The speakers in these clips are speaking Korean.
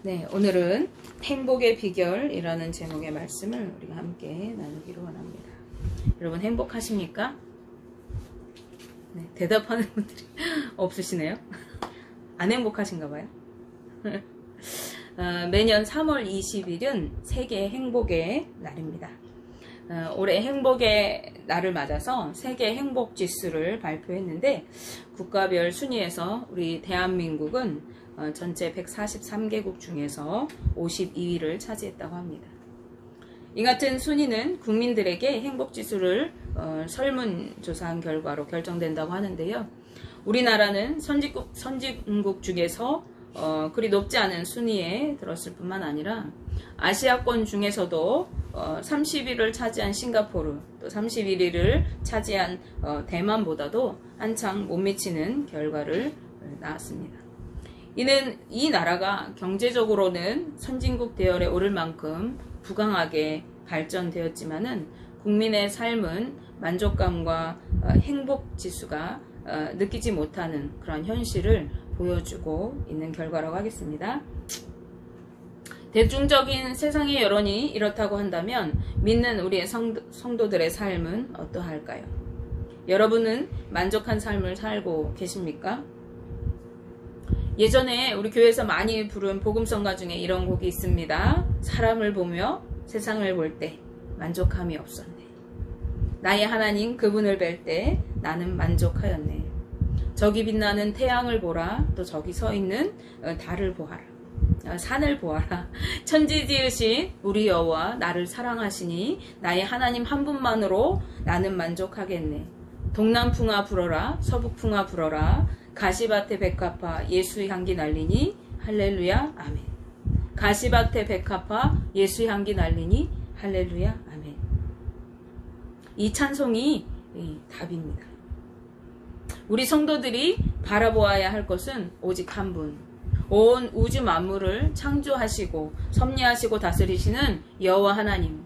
네, 오늘은 행복의 비결이라는 제목의 말씀을 우리가 함께 나누기로 원합니다. 여러분 행복하십니까? 네, 대답하는 분들이 없으시네요. 안 행복하신가 봐요. 매년 3월 20일은 세계 행복의 날입니다. 올해 행복의 날을 맞아서 세계 행복 지수를 발표했는데 국가별 순위에서 우리 대한민국은 전체 143개국 중에서 52위를 차지했다고 합니다. 이 같은 순위는 국민들에게 행복 지수를 설문조사한 결과로 결정된다고 하는데요. 우리나라는 선진국 중에서 그리 높지 않은 순위에 들었을 뿐만 아니라 아시아권 중에서도 30위를 차지한 싱가포르, 또 31위를 차지한 대만보다도 한창 못 미치는 결과를 낳았습니다. 이는 이 나라가 경제적으로는 선진국 대열에 오를 만큼 부강하게 발전되었지만은 국민의 삶은 만족감과 행복 지수가 느끼지 못하는 그런 현실을 보여주고 있는 결과라고 하겠습니다. 대중적인 세상의 여론이 이렇다고 한다면 믿는 우리의 성도들의 삶은 어떠할까요? 여러분은 만족한 삶을 살고 계십니까? 예전에 우리 교회에서 많이 부른 복음성가 중에 이런 곡이 있습니다. 사람을 보며 세상을 볼 때 만족함이 없었네. 나의 하나님 그분을 뵐 때 나는 만족하였네. 저기 빛나는 태양을 보라. 또 저기 서 있는 달을 보아라. 산을 보아라. 천지 지으신 우리 여호와 나를 사랑하시니 나의 하나님 한 분만으로 나는 만족하겠네. 동남풍아 불어라. 서북풍아 불어라. 가시밭에 백합화 예수의 향기 날리니 할렐루야 아멘. 가시밭에 백합화 예수의 향기 날리니 할렐루야 아멘. 이 찬송이 답입니다. 우리 성도들이 바라보아야 할 것은 오직 한 분, 온 우주 만물을 창조하시고 섭리하시고 다스리시는 여호와 하나님,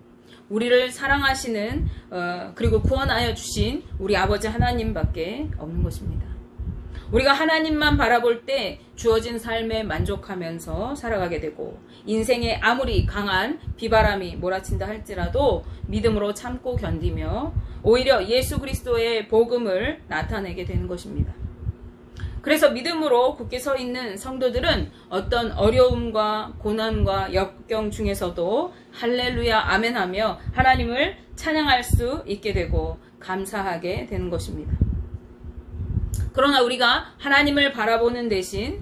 우리를 사랑하시는 그리고 구원하여 주신 우리 아버지 하나님밖에 없는 것입니다. 우리가 하나님만 바라볼 때 주어진 삶에 만족하면서 살아가게 되고 인생에 아무리 강한 비바람이 몰아친다 할지라도 믿음으로 참고 견디며 오히려 예수 그리스도의 복음을 나타내게 되는 것입니다. 그래서 믿음으로 굳게 서 있는 성도들은 어떤 어려움과 고난과 역경 중에서도 할렐루야 아멘 하며 하나님을 찬양할 수 있게 되고 감사하게 되는 것입니다. 그러나 우리가 하나님을 바라보는 대신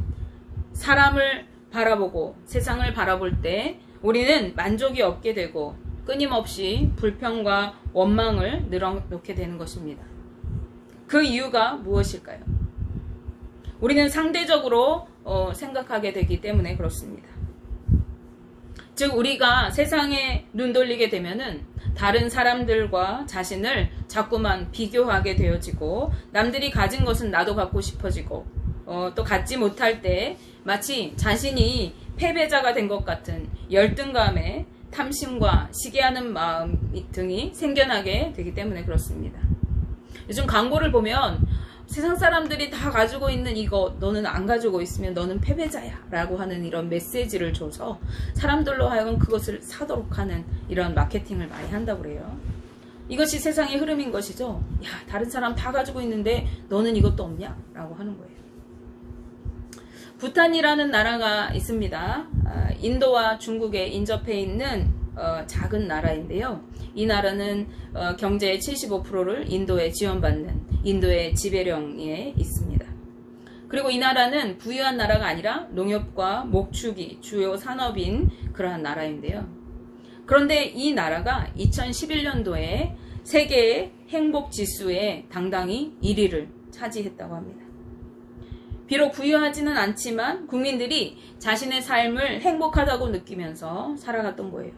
사람을 바라보고 세상을 바라볼 때 우리는 만족이 없게 되고 끊임없이 불평과 원망을 늘어놓게 되는 것입니다. 그 이유가 무엇일까요? 우리는 상대적으로 생각하게 되기 때문에 그렇습니다. 즉 우리가 세상에 눈 돌리게 되면은 다른 사람들과 자신을 자꾸만 비교하게 되어지고 남들이 가진 것은 나도 갖고 싶어지고 또 갖지 못할 때 마치 자신이 패배자가 된 것 같은 열등감에 탐심과 시기하는 마음 등이 생겨나게 되기 때문에 그렇습니다. 요즘 광고를 보면 세상 사람들이 다 가지고 있는 이거 너는 안 가지고 있으면 너는 패배자야 라고 하는 이런 메시지를 줘서 사람들로 하여금 그것을 사도록 하는 이런 마케팅을 많이 한다고 그래요. 이것이 세상의 흐름인 것이죠. 야, 다른 사람 다 가지고 있는데 너는 이것도 없냐? 라고 하는 거예요. 부탄이라는 나라가 있습니다. 인도와 중국에 인접해 있는 작은 나라인데요. 이 나라는 경제의 75%를 인도에 지원받는 인도의 지배령에 있습니다. 그리고 이 나라는 부유한 나라가 아니라 농협과 목축이 주요 산업인 그러한 나라인데요. 그런데 이 나라가 2011년도에 세계의 행복 지수에 당당히 1위를 차지했다고 합니다. 비록 부유하지는 않지만 국민들이 자신의 삶을 행복하다고 느끼면서 살아갔던 거예요.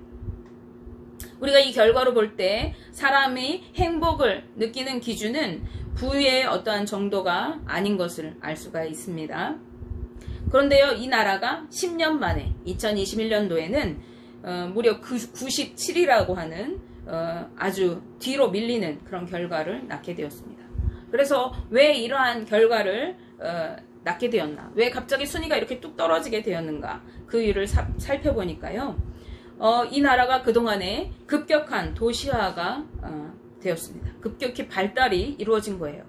우리가 이 결과로 볼 때 사람이 행복을 느끼는 기준은 부유의 어떠한 정도가 아닌 것을 알 수가 있습니다. 그런데요, 이 나라가 10년 만에 2021년도에는 무려 97이라고 하는 아주 뒤로 밀리는 그런 결과를 낳게 되었습니다. 그래서 왜 이러한 결과를 낳게 되었나? 왜 갑자기 순위가 이렇게 뚝 떨어지게 되었는가? 그 그 이유를 살펴보니까요. 이 나라가 그동안에 급격한 도시화가 되었습니다. 급격히 발달이 이루어진 거예요.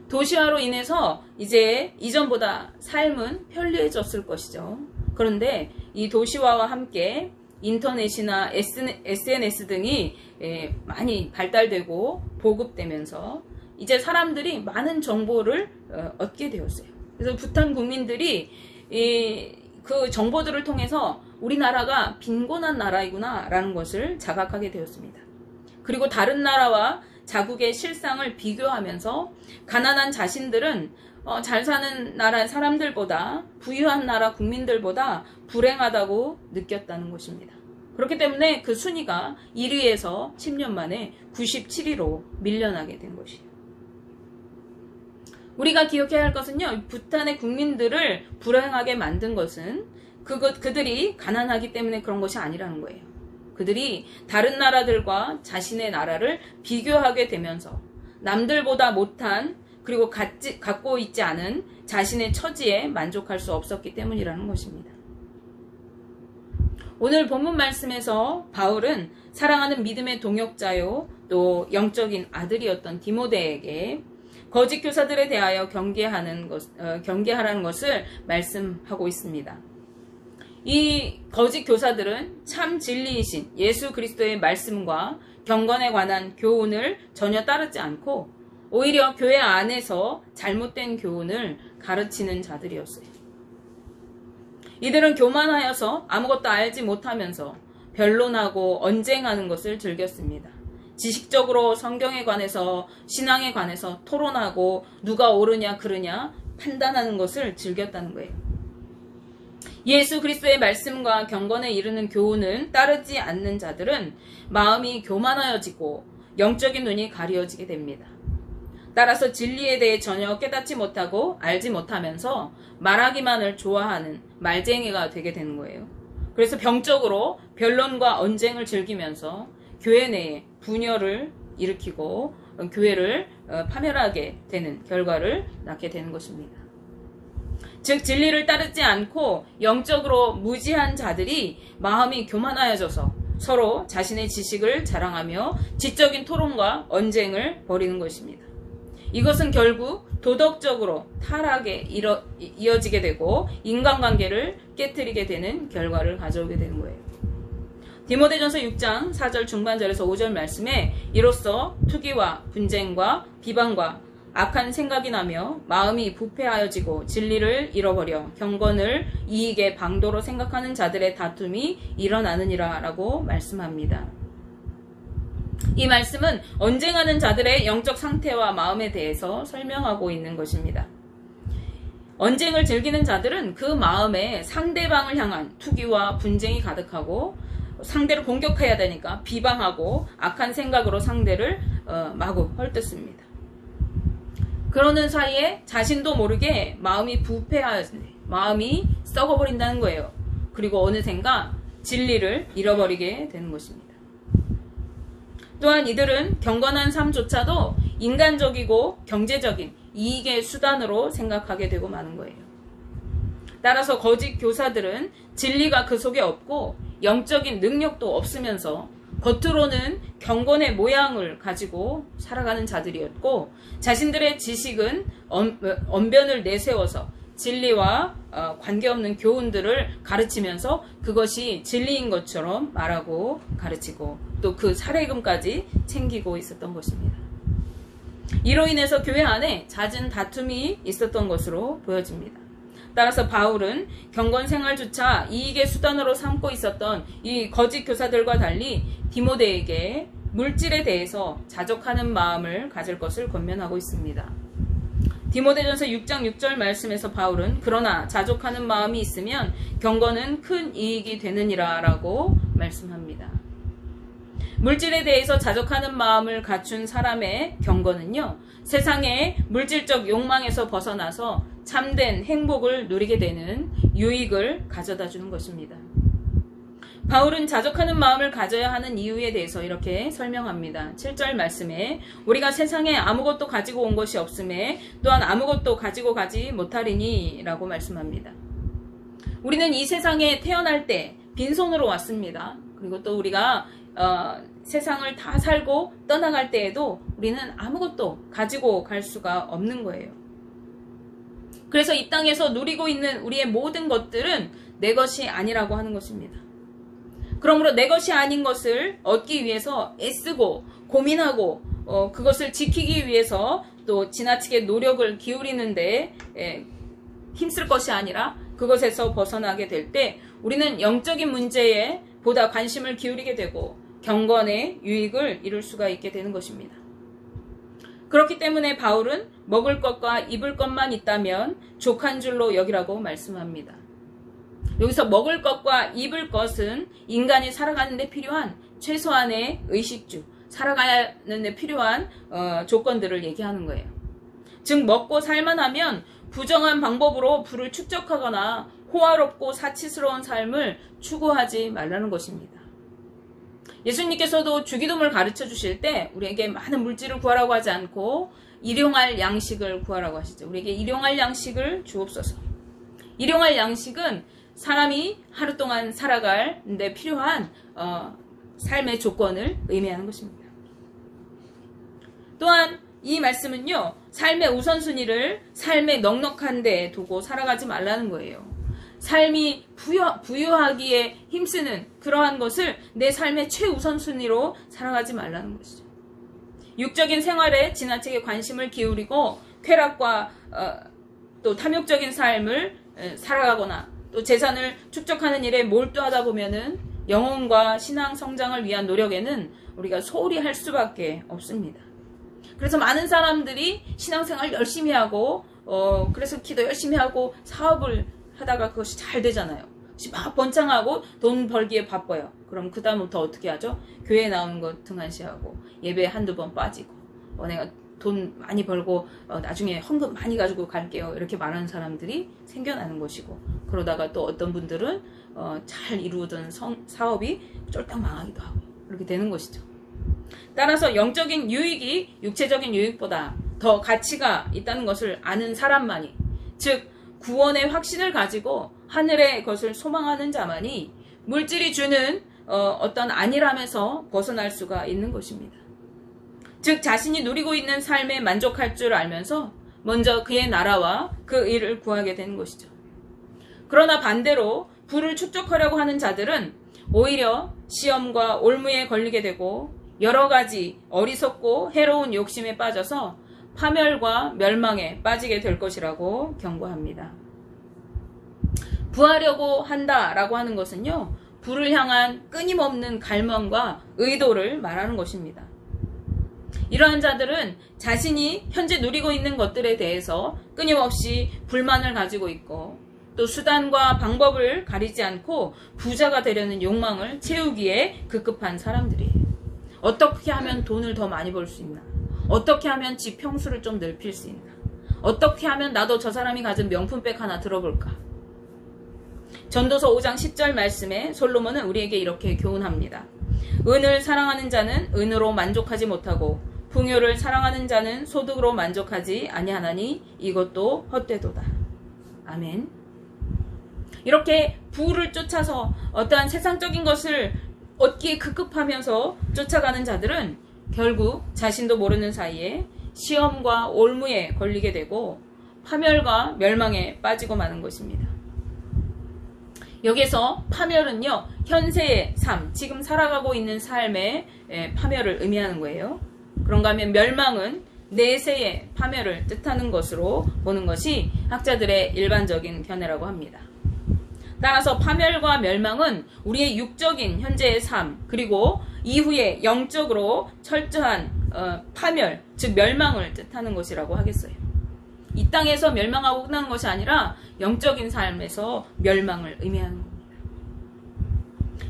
도시화로 인해서 이제 이전보다 삶은 편리해졌을 것이죠. 그런데 이 도시화와 함께 인터넷이나 SNS 등이 많이 발달되고 보급되면서 이제 사람들이 많은 정보를 얻게 되었어요. 그래서 부탄 국민들이 그 정보들을 통해서 우리나라가 빈곤한 나라이구나 라는 것을 자각하게 되었습니다. 그리고 다른 나라와 자국의 실상을 비교하면서 가난한 자신들은 잘 사는 나라 사람들보다, 부유한 나라 국민들보다 불행하다고 느꼈다는 것입니다. 그렇기 때문에 그 순위가 1위에서 10년 만에 97위로 밀려나게 된 것이에요. 우리가 기억해야 할 것은요, 부탄의 국민들을 불행하게 만든 것은 그들이 가난하기 때문에 그런 것이 아니라는 거예요. 그들이 다른 나라들과 자신의 나라를 비교하게 되면서 남들보다 못한, 그리고 갖고 있지 않은 자신의 처지에 만족할 수 없었기 때문이라는 것입니다. 오늘 본문 말씀에서 바울은 사랑하는 믿음의 동역자요 또 영적인 아들이었던 디모데에게 거짓 교사들에 대하여 경계하라는 것을 말씀하고 있습니다. 이 거짓 교사들은 참 진리이신 예수 그리스도의 말씀과 경건에 관한 교훈을 전혀 따르지 않고 오히려 교회 안에서 잘못된 교훈을 가르치는 자들이었어요. 이들은 교만하여서 아무것도 알지 못하면서 변론하고 언쟁하는 것을 즐겼습니다. 지식적으로 성경에 관해서, 신앙에 관해서 토론하고 누가 옳으냐 그르냐 판단하는 것을 즐겼다는 거예요. 예수 그리스도의 말씀과 경건에 이르는 교훈은 따르지 않는 자들은 마음이 교만하여지고 영적인 눈이 가려지게 됩니다. 따라서 진리에 대해 전혀 깨닫지 못하고 알지 못하면서 말하기만을 좋아하는 말쟁이가 되게 되는 거예요. 그래서 병적으로 변론과 언쟁을 즐기면서 교회 내에 분열을 일으키고 교회를 파멸하게 되는 결과를 낳게 되는 것입니다. 즉 진리를 따르지 않고 영적으로 무지한 자들이 마음이 교만하여져서 서로 자신의 지식을 자랑하며 지적인 토론과 언쟁을 벌이는 것입니다. 이것은 결국 도덕적으로 타락에 이어지게 되고 인간관계를 깨트리게 되는 결과를 가져오게 되는 거예요. 디모데전서 6장 4절 중반절에서 5절 말씀에 이로써 투기와 분쟁과 비방과 악한 생각이 나며 마음이 부패하여지고 진리를 잃어버려 경건을 이익의 방도로 생각하는 자들의 다툼이 일어나느니라 라고 말씀합니다. 이 말씀은 언쟁하는 자들의 영적 상태와 마음에 대해서 설명하고 있는 것입니다. 언쟁을 즐기는 자들은 그 마음에 상대방을 향한 투기와 분쟁이 가득하고 상대를 공격해야 되니까 비방하고 악한 생각으로 상대를 마구 헐뜯습니다. 그러는 사이에 자신도 모르게 마음이 마음이 썩어버린다는 거예요. 그리고 어느샌가 진리를 잃어버리게 되는 것입니다. 또한 이들은 경건한 삶조차도 인간적이고 경제적인 이익의 수단으로 생각하게 되고 마는 거예요. 따라서 거짓 교사들은 진리가 그 속에 없고 영적인 능력도 없으면서 겉으로는 경건의 모양을 가지고 살아가는 자들이었고 자신들의 지식은 언변을 내세워서 진리와 관계없는 교훈들을 가르치면서 그것이 진리인 것처럼 말하고 가르치고 또 그 사례금까지 챙기고 있었던 것입니다. 이로 인해서 교회 안에 잦은 다툼이 있었던 것으로 보여집니다. 따라서 바울은 경건 생활조차 이익의 수단으로 삼고 있었던 이 거짓 교사들과 달리 디모데에게 물질에 대해서 자족하는 마음을 가질 것을 권면하고 있습니다. 디모데전서 6장 6절 말씀에서 바울은 그러나 자족하는 마음이 있으면 경건은 큰 이익이 되느니라 라고 말씀합니다. 물질에 대해서 자족하는 마음을 갖춘 사람의 경건은요, 세상의 물질적 욕망에서 벗어나서 참된 행복을 누리게 되는 유익을 가져다 주는 것입니다. 바울은 자족하는 마음을 가져야 하는 이유에 대해서 이렇게 설명합니다. 7절 말씀에 우리가 세상에 아무것도 가지고 온 것이 없음에 또한 아무것도 가지고 가지 못하리니 라고 말씀합니다. 우리는 이 세상에 태어날 때 빈손으로 왔습니다. 그리고 또 우리가 세상을 다 살고 떠나갈 때에도 우리는 아무것도 가지고 갈 수가 없는 거예요. 그래서 이 땅에서 누리고 있는 우리의 모든 것들은 내 것이 아니라고 하는 것입니다. 그러므로 내 것이 아닌 것을 얻기 위해서 애쓰고 고민하고 그것을 지키기 위해서 또 지나치게 노력을 기울이는데 힘쓸 것이 아니라 그것에서 벗어나게 될 때 우리는 영적인 문제에 보다 관심을 기울이게 되고 경건의 유익을 이룰 수가 있게 되는 것입니다. 그렇기 때문에 바울은 먹을 것과 입을 것만 있다면 족한 줄로 여기라고 말씀합니다. 여기서 먹을 것과 입을 것은 인간이 살아가는 데 필요한 최소한의 의식주, 살아가는 데 필요한 조건들을 얘기하는 거예요. 즉 먹고 살만하면 부정한 방법으로 부를 축적하거나 호화롭고 사치스러운 삶을 추구하지 말라는 것입니다. 예수님께서도 주기도문을 가르쳐 주실 때 우리에게 많은 물질을 구하라고 하지 않고 일용할 양식을 구하라고 하시죠. 우리에게 일용할 양식을 주옵소서. 일용할 양식은 사람이 하루 동안 살아갈 데 필요한 삶의 조건을 의미하는 것입니다. 또한 이 말씀은요, 삶의 우선순위를 삶의 넉넉한 데 두고 살아가지 말라는 거예요. 삶이 부유하기에 힘쓰는 그러한 것을 내 삶의 최우선순위로 살아가지 말라는 것이죠. 육적인 생활에 지나치게 관심을 기울이고 쾌락과 또 탐욕적인 삶을 살아가거나 또 재산을 축적하는 일에 몰두하다 보면은 영혼과 신앙 성장을 위한 노력에는 우리가 소홀히 할 수밖에 없습니다. 그래서 많은 사람들이 신앙생활 열심히 하고 그래서 기도 열심히 하고 사업을 하다가 그것이 잘 되잖아요. 막 번창하고 돈 벌기에 바빠요. 그럼 그 다음부터 어떻게 하죠? 교회 나오는 거 등한시하고 예배 한두 번 빠지고 내가 돈 많이 벌고 나중에 헌금 많이 가지고 갈게요. 이렇게 말하는 사람들이 생겨나는 것이고, 그러다가 또 어떤 분들은 잘 이루던 사업이 쫄딱 망하기도 하고 그렇게 되는 것이죠. 따라서 영적인 유익이 육체적인 유익보다 더 가치가 있다는 것을 아는 사람만이, 즉 구원의 확신을 가지고 하늘의 것을 소망하는 자만이 물질이 주는 어떤 안일함에서 벗어날 수가 있는 것입니다. 즉 자신이 누리고 있는 삶에 만족할 줄 알면서 먼저 그의 나라와 그 일을 구하게 되는 것이죠. 그러나 반대로 부를 축적하려고 하는 자들은 오히려 시험과 올무에 걸리게 되고 여러 가지 어리석고 해로운 욕심에 빠져서 파멸과 멸망에 빠지게 될 것이라고 경고합니다. 부하려고 한다라고 하는 것은요, 부를 향한 끊임없는 갈망과 의도를 말하는 것입니다. 이러한 자들은 자신이 현재 누리고 있는 것들에 대해서 끊임없이 불만을 가지고 있고 또 수단과 방법을 가리지 않고 부자가 되려는 욕망을 채우기에 급급한 사람들이에요. 어떻게 하면 돈을 더 많이 벌 수 있나? 어떻게 하면 집 평수를 좀 넓힐 수 있나? 어떻게 하면 나도 저 사람이 가진 명품백 하나 들어볼까? 전도서 5장 10절 말씀에 솔로몬은 우리에게 이렇게 교훈합니다. 은을 사랑하는 자는 은으로 만족하지 못하고 풍요를 사랑하는 자는 소득으로 만족하지 아니하나니 이것도 헛되도다. 아멘. 이렇게 부를 쫓아서 어떠한 세상적인 것을 얻기에 급급하면서 쫓아가는 자들은 결국 자신도 모르는 사이에 시험과 올무에 걸리게 되고 파멸과 멸망에 빠지고 마는 것입니다. 여기서 파멸은요, 현세의 삶, 지금 살아가고 있는 삶의 파멸을 의미하는 거예요. 그런가 하면 멸망은 내세의 파멸을 뜻하는 것으로 보는 것이 학자들의 일반적인 견해라고 합니다. 따라서 파멸과 멸망은 우리의 육적인 현재의 삶, 그리고 이후에 영적으로 철저한 파멸, 즉 멸망을 뜻하는 것이라고 하겠어요. 이 땅에서 멸망하고 끝나는 것이 아니라 영적인 삶에서 멸망을 의미하는 겁니다.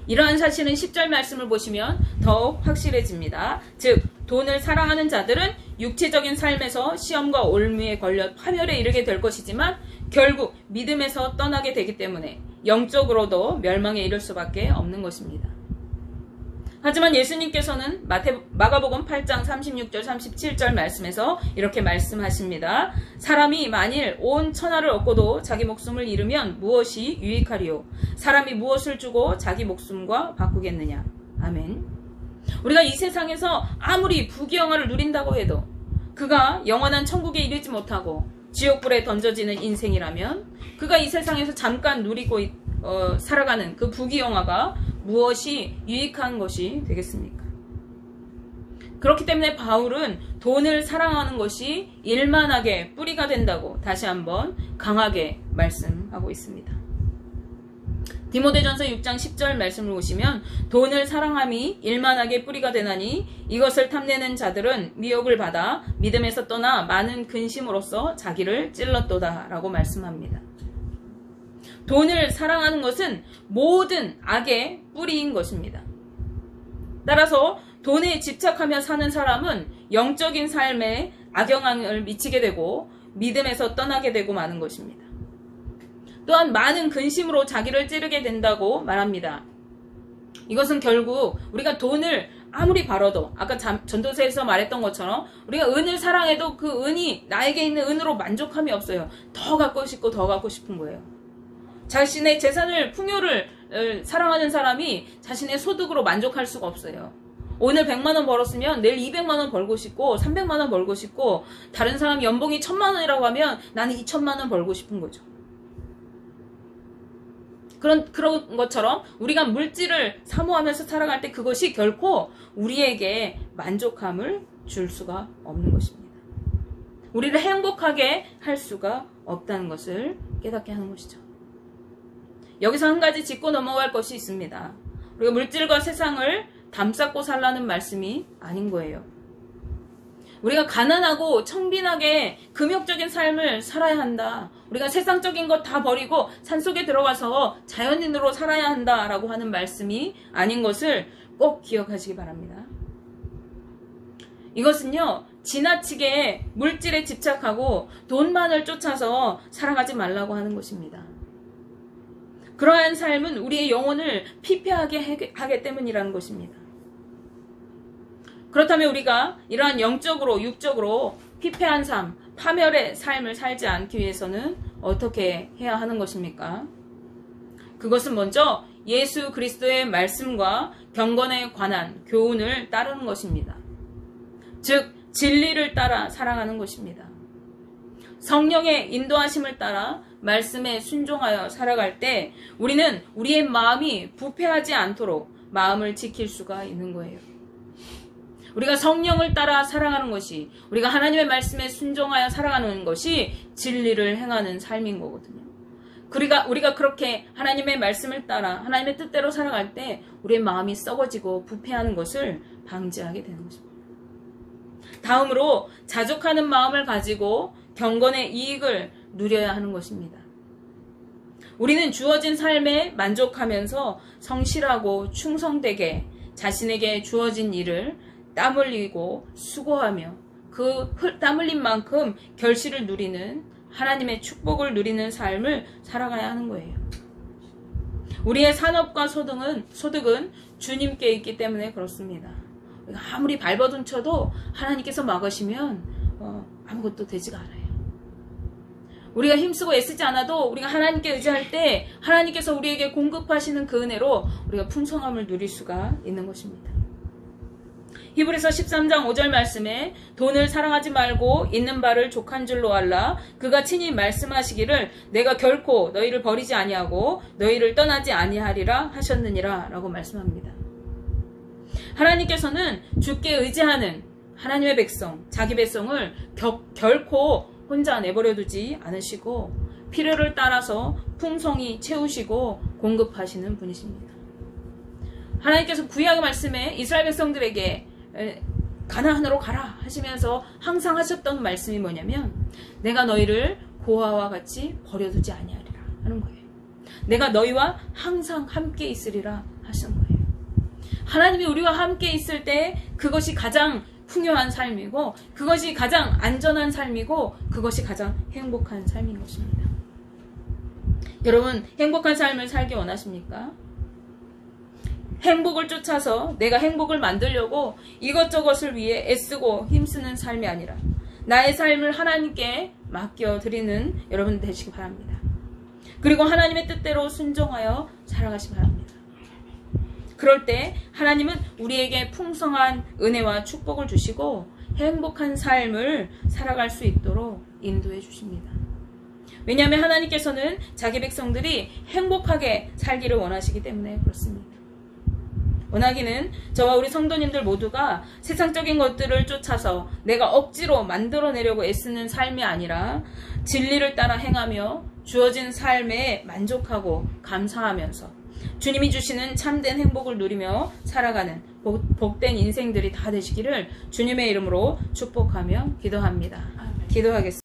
이러한 사실은 10절 말씀을 보시면 더욱 확실해집니다. 즉 돈을 사랑하는 자들은 육체적인 삶에서 시험과 올무에 걸려 파멸에 이르게 될 것이지만 결국 믿음에서 떠나게 되기 때문에 영적으로도 멸망에 이를 수밖에 없는 것입니다. 하지만 예수님께서는 마가복음 8장 36절 37절 말씀에서 이렇게 말씀하십니다. 사람이 만일 온 천하를 얻고도 자기 목숨을 잃으면 무엇이 유익하리요? 사람이 무엇을 주고 자기 목숨과 바꾸겠느냐? 아멘. 우리가 이 세상에서 아무리 부귀영화를 누린다고 해도 그가 영원한 천국에 이르지 못하고 지옥불에 던져지는 인생이라면 그가 이 세상에서 잠깐 누리고 살아가는 그 부귀영화가 무엇이 유익한 것이 되겠습니까? 그렇기 때문에 바울은 돈을 사랑하는 것이 일만하게 뿌리가 된다고 다시 한번 강하게 말씀하고 있습니다. 디모데전서 6장 10절 말씀을 보시면 돈을 사랑함이 일만하게 뿌리가 되나니 이것을 탐내는 자들은 미혹을 받아 믿음에서 떠나 많은 근심으로써 자기를 찔렀도다 라고 말씀합니다. 돈을 사랑하는 것은 모든 악의 뿌리인 것입니다. 따라서 돈에 집착하며 사는 사람은 영적인 삶에 악영향을 미치게 되고 믿음에서 떠나게 되고 마는 것입니다. 또한 많은 근심으로 자기를 찌르게 된다고 말합니다. 이것은 결국 우리가 돈을 아무리 벌어도 아까 전도서에서 말했던 것처럼 우리가 은을 사랑해도 그 은이 나에게 있는 은으로 만족함이 없어요. 더 갖고 싶고 더 갖고 싶은 거예요. 자신의 재산을 풍요를 사랑하는 사람이 자신의 소득으로 만족할 수가 없어요. 오늘 100만 원 벌었으면 내일 200만 원 벌고 싶고 300만 원 벌고 싶고 다른 사람 연봉이 1000만 원이라고 하면 나는 2000만 원 벌고 싶은 거죠. 그런 것처럼 우리가 물질을 사모하면서 살아갈 때 그것이 결코 우리에게 만족함을 줄 수가 없는 것입니다. 우리를 행복하게 할 수가 없다는 것을 깨닫게 하는 것이죠. 여기서 한 가지 짚고 넘어갈 것이 있습니다. 우리가 물질과 세상을 담쌓고 살라는 말씀이 아닌 거예요. 우리가 가난하고 청빈하게 금욕적인 삶을 살아야 한다. 우리가 세상적인 것 다 버리고 산속에 들어가서 자연인으로 살아야 한다라고 하는 말씀이 아닌 것을 꼭 기억하시기 바랍니다. 이것은요, 지나치게 물질에 집착하고 돈만을 쫓아서 살아가지 말라고 하는 것입니다. 그러한 삶은 우리의 영혼을 피폐하게 하기 때문이라는 것입니다. 그렇다면 우리가 이러한 영적으로 육적으로 피폐한 삶, 파멸의 삶을 살지 않기 위해서는 어떻게 해야 하는 것입니까? 그것은 먼저 예수 그리스도의 말씀과 경건에 관한 교훈을 따르는 것입니다. 즉 진리를 따라 살아가는 것입니다. 성령의 인도하심을 따라 말씀에 순종하여 살아갈 때 우리는 우리의 마음이 부패하지 않도록 마음을 지킬 수가 있는 거예요. 우리가 성령을 따라 살아가는 것이, 우리가 하나님의 말씀에 순종하여 살아가는 것이 진리를 행하는 삶인 거거든요. 우리가 그렇게 하나님의 말씀을 따라 하나님의 뜻대로 살아갈 때 우리의 마음이 썩어지고 부패하는 것을 방지하게 되는 것입니다. 다음으로 자족하는 마음을 가지고 경건의 이익을 누려야 하는 것입니다. 우리는 주어진 삶에 만족하면서 성실하고 충성되게 자신에게 주어진 일을 땀 흘리고 수고하며 그 땀 흘린 만큼 결실을 누리는 하나님의 축복을 누리는 삶을 살아가야 하는 거예요. 우리의 산업과 소득은 주님께 있기 때문에 그렇습니다. 아무리 발버둥 쳐도 하나님께서 막으시면 아무것도 되지가 않아요. 우리가 힘쓰고 애쓰지 않아도 우리가 하나님께 의지할 때 하나님께서 우리에게 공급하시는 그 은혜로 우리가 풍성함을 누릴 수가 있는 것입니다. 히브리서 13장 5절 말씀에 돈을 사랑하지 말고 있는 바를 족한 줄로 알라. 그가 친히 말씀하시기를 내가 결코 너희를 버리지 아니하고 너희를 떠나지 아니하리라 하셨느니라 라고 말씀합니다. 하나님께서는 주께 의지하는 하나님의 백성, 자기 백성을 결코 혼자 내버려 두지 않으시고 필요를 따라서 풍성히 채우시고 공급하시는 분이십니다. 하나님께서 구약의 말씀에 이스라엘 백성들에게 가나안으로 가라 하시면서 항상 하셨던 말씀이 뭐냐면 내가 너희를 고아와 같이 버려두지 아니하리라 하는 거예요. 내가 너희와 항상 함께 있으리라 하시는 거예요. 하나님이 우리와 함께 있을 때 그것이 가장 풍요한 삶이고 그것이 가장 안전한 삶이고 그것이 가장 행복한 삶인 것입니다. 여러분 행복한 삶을 살기 원하십니까? 행복을 쫓아서 내가 행복을 만들려고 이것저것을 위해 애쓰고 힘쓰는 삶이 아니라 나의 삶을 하나님께 맡겨드리는 여러분 되시기 바랍니다. 그리고 하나님의 뜻대로 순종하여 살아가시기 바랍니다. 그럴 때 하나님은 우리에게 풍성한 은혜와 축복을 주시고 행복한 삶을 살아갈 수 있도록 인도해 주십니다. 왜냐하면 하나님께서는 자기 백성들이 행복하게 살기를 원하시기 때문에 그렇습니다. 원하기는 저와 우리 성도님들 모두가 세상적인 것들을 쫓아서 내가 억지로 만들어내려고 애쓰는 삶이 아니라 진리를 따라 행하며 주어진 삶에 만족하고 감사하면서 주님이 주시는 참된 행복을 누리며 살아가는 복된 인생들이 다 되시기를 주님의 이름으로 축복하며 기도합니다. 기도하겠습니다.